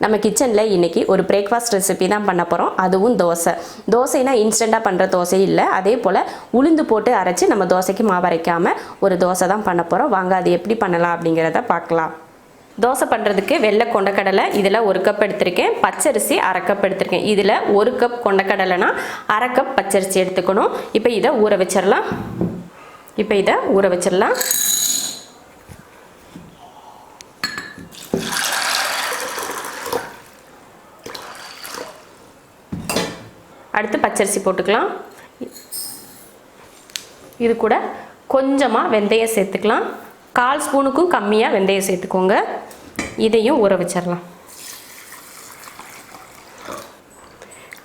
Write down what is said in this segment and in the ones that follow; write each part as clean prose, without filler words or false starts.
நம்ம கிச்சனில் இன்றைக்கி ஒரு பிரேக்ஃபாஸ்ட் ரெசிபி தான் பண்ண போகிறோம். அதுவும் தோசைனா இன்ஸ்டண்ட்டாக பண்ணுற தோசை இல்லை. அதே போல் உளுந்து போட்டு அரைச்சி நம்ம தோசைக்கு மாவு அரைக்காமல் ஒரு தோசை தான் பண்ண போகிறோம். வாங்க அது எப்படி பண்ணலாம் அப்படிங்கிறத பார்க்கலாம். தோசை பண்ணுறதுக்கு வெள்ளை கொண்டக்கடலை இதில் 1 கப் எடுத்திருக்கேன். பச்சரிசி 1/2 கப் எடுத்திருக்கேன். இதில் 1 கப் கொண்டக்கடலைனா 1/2 கப் பச்சரிசி எடுத்துக்கணும். இப்போ இதை ஊற வச்சிடலாம். அடுத்து பச்சரிசி போட்டுக்கலாம். இது கூட கொஞ்சமாக வெந்தயம் சேர்த்துக்கலாம். 1/4 ஸ்பூனுக்கும் கம்மியாக வெந்தயம் சேர்த்துக்கோங்க. இதையும் ஊற வச்சிடலாம்.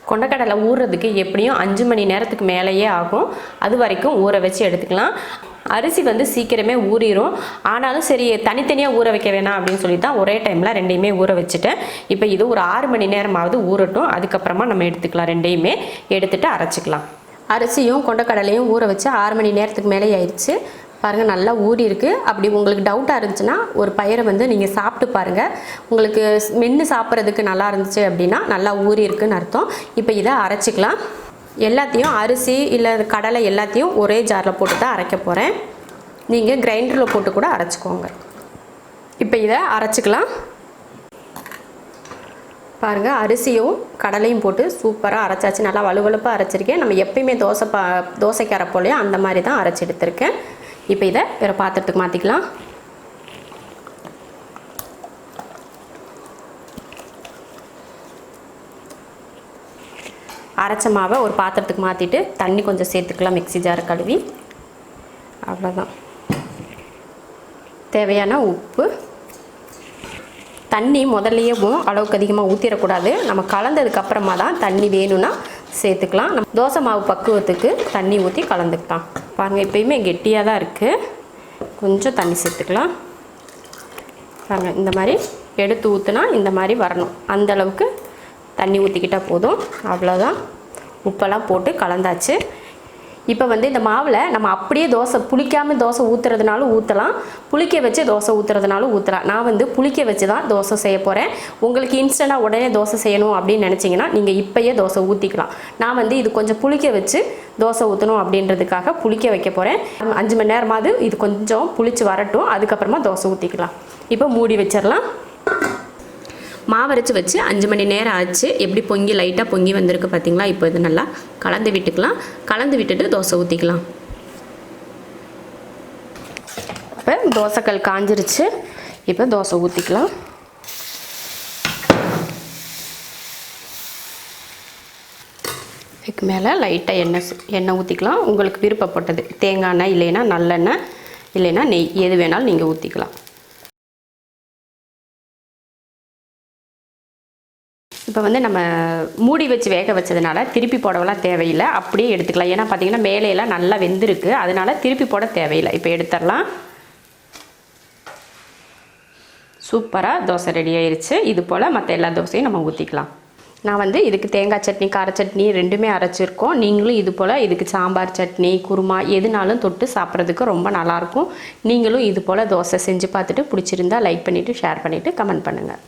கொண்டக்கடலை ஊறுறதுக்கு எப்படியும் 5 மணி நேரத்துக்கு மேலேயே ஆகும். அது வரைக்கும் ஊற வச்சு எடுத்துக்கலாம். அரிசி சீக்கிரமே ஊறிடும். ஆனாலும் சரி தனித்தனியாக ஊற வைக்க வேணாம் அப்படின்னு சொல்லி தான் ஒரே டைமில் ரெண்டையுமே ஊற வச்சுட்டேன். இப்போ இது ஒரு 6 மணி நேரமாவது ஊறட்டும். அதுக்கப்புறமா நம்ம எடுத்துக்கலாம். ரெண்டையுமே எடுத்துகிட்டு அரைச்சிக்கலாம். அரிசியும் கொண்டக்கடலையும் ஊற வச்சு 6 மணி நேரத்துக்கு மேலே ஆயிடுச்சு. பாருங்கள், நல்லா ஊறி இருக்குது. அப்படி உங்களுக்கு டவுட்டாக இருந்துச்சுன்னா ஒரு பயிரை நீங்கள் சாப்பிட்டு பாருங்கள். உங்களுக்கு மென்று சாப்பிட்றதுக்கு நல்லா இருந்துச்சு அப்படின்னா நல்லா ஊறி இருக்குன்னு அர்த்தம். இப்போ இதை அரைச்சிக்கலாம். எல்லாத்தையும் அரிசி இல்லை கடலை எல்லாத்தையும் ஒரே ஜாரில் போட்டு தான் அரைக்க போகிறேன். நீங்கள் கிரைண்டரில் போட்டு கூட அரைச்சிக்கோங்க. இப்போ இதை அரைச்சிக்கலாம். பாருங்கள், அரிசியும் கடலையும் போட்டு சூப்பராக அரைச்சாச்சு. நல்லா வலுவலுப்பாக அரைச்சிருக்கேன். நம்ம எப்பயுமே தோசைக்கு அரைப்போலையோ அந்த மாதிரி தான் அரைச்சி எடுத்திருக்கேன். இப்போ இதை வேறு பாத்திரத்துக்கு மாற்றிக்கலாம். அரைச்ச மாவை ஒரு பாத்திரத்துக்கு மாற்றிட்டு தண்ணி கொஞ்சம் சேர்த்துக்கலாம். மிக்ஸி ஜாரை கழுவி. அவ்வளோதான். தேவையான உப்பு. தண்ணி முதல்லையே அளவுக்கு அதிகமாக ஊற்றிடக்கூடாது. நம்ம கலந்ததுக்கப்புறமா தான் தண்ணி வேணும்னா சேர்த்துக்கலாம். நம்ம தோசை மாவு பக்குவத்துக்கு தண்ணி ஊற்றி கலந்துக்கலாம். பாருங்கள், எப்பயுமே கெட்டியாக தான் இருக்குது. கொஞ்சம் தண்ணி சேர்த்துக்கலாம். பாருங்கள், இந்த மாதிரி எடுத்து ஊற்றுனா இந்த மாதிரி வரணும். அந்தளவுக்கு தண்ணி ஊற்றிக்கிட்டால் போதும். அவ்வளோதான். உப்பெல்லாம் போட்டு கலந்தாச்சு. இப்போ இந்த மாவில் நம்ம அப்படியே புளிக்காமல் தோசை ஊற்றுறதுனாலும் ஊற்றலாம், புளிக்க வச்சு தோசை ஊற்றுறதுனாலும் ஊற்றலாம். நான் புளிக்க வச்சு தான் தோசை செய்ய போகிறேன். உங்களுக்கு இன்ஸ்டண்ட்டாக உடனே தோசை செய்யணும் அப்படின்னு நினச்சிங்கன்னா நீங்கள் இப்போயே தோசை ஊற்றிக்கலாம். நான் இது கொஞ்சம் புளிக்க வச்சு தோசை ஊற்றணும் அப்படின்றதுக்காக புளிக்க வைக்க போகிறேன். 5 மணி நேரமாவது இது கொஞ்சம் புளிச்சு வரட்டும். அதுக்கப்புறமா தோசை ஊற்றிக்கலாம். இப்போ மூடி வச்சிடலாம். மாவரைச்சி வச்சு 5 மணி நேரம் ஆச்சு. எப்படி பொங்கி லைட்டாக பொங்கி வந்திருக்கு பார்த்தீங்களா? இப்போ இது நல்லா கலந்து விட்டுக்கலாம். கலந்து விட்டுட்டு தோசை ஊற்றிக்கலாம். இப்போ தோசைக்கல் காஞ்சிருச்சு. இப்போ தோசை ஊற்றிக்கலாம். இதுக்கு மேலே லைட்டாக எண்ணெய் ஊற்றிக்கலாம். உங்களுக்கு விருப்பப்பட்டது தேங்காய் எண்ணெய் இல்லைன்னா நல்லெண்ணெய் இல்லைன்னா நெய் எது வேணாலும் நீங்கள் ஊற்றிக்கலாம். இப்போ நம்ம மூடி வச்சு வேக வச்சதுனால திருப்பி போடவெல்லாம் தேவையில்லை. அப்படியே எடுத்துக்கலாம். ஏன்னா பார்த்தீங்கன்னா மேலையெல்லாம் நல்லா வெந்திருக்கு. அதனால திருப்பி போட தேவையில்லை. இப்போ எடுத்துடலாம். சூப்பராக தோசை ரெடி ஆயிடுச்சு. இது போல் மற்ற எல்லா தோசையும் நம்ம ஊற்றிக்கலாம். நான் இதுக்கு தேங்காய் சட்னி கார சட்னி ரெண்டுமே அரைச்சிருக்கோம். நீங்களும் இது போல் இதுக்கு சாம்பார் சட்னி குருமா எதுனாலும் தொட்டு சாப்பிட்றதுக்கு ரொம்ப நல்லாயிருக்கும். நீங்களும் இது போல் தோசை செஞ்சு பார்த்துட்டு பிடிச்சிருந்தா லைக் பண்ணிவிட்டு ஷேர் பண்ணிவிட்டு கமெண்ட் பண்ணுங்கள்.